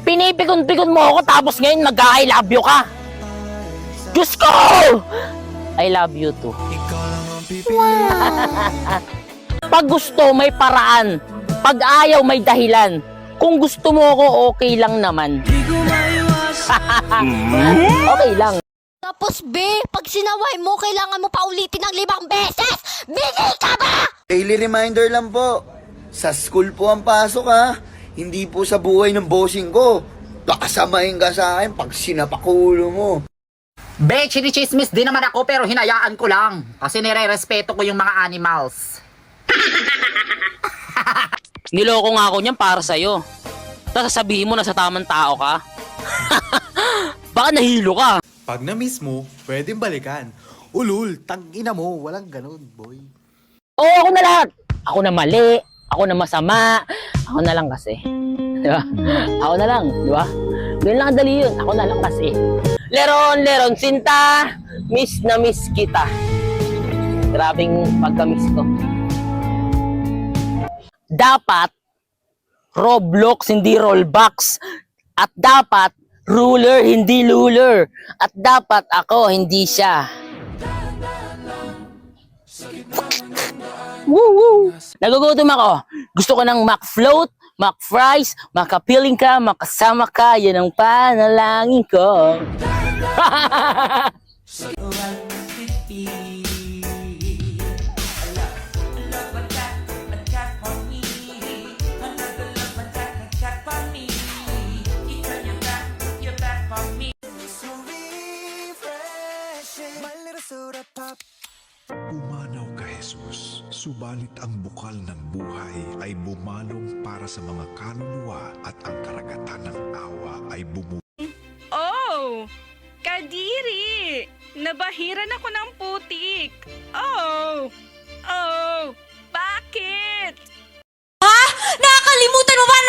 Pinipikon-pikon mo ako tapos ngayon nag-I love you ka. Diyos ko! I love you too. Pag gusto, may paraan. Pag ayaw, may dahilan. Kung gusto mo ako, okay lang naman. Okay lang. Tapos B, pag sinaway mo, kailangan mo pa ulitin ng 5 beses! Bili ka ba? Daily reminder lang po. Sa school po ang pasok ha. Hindi po sa buhay ng bossing ko. Pakasamahin ka sa akin pag sinapakulo mo. Be, chinichismis din naman ako pero hinayaan ko lang. Kasi nire-respeto ko yung mga animals. Niloko nga ako niyan para sa'yo. Tapos sasabihin mo na sa tamang tao ka. Baka nahilo ka. Pag na-miss mo, pwedeng balikan. Ulul, tangina mo, walang ganun, boy. Oo, ako na lahat. Ako na mali. Ako na masama. Ako na lang kasi. Di ba? Ako na lang, di ba? Ganun lang dali yun. Ako na lang kasi. Leron, sinta. Miss na miss kita. Grabing pagka-miss ko. Dapat Roblox, hindi Rollbox. At dapat ruler, hindi luler. At dapat ako, hindi siya. Woo! Nagugutom ako. Gusto ko ng McFloat, McFries, makapiling ka, makasama ka. Yan ang panalangin ko. Pumanaw ka, Jesus, subalit ang bukal ng buhay ay bumalong para sa mga kaluluwa at ang karagatan ng awa ay Oh! Kadiri! Nabahiran ako ng putik! Oh! Oh! Bakit? Nakakalimutan mo ba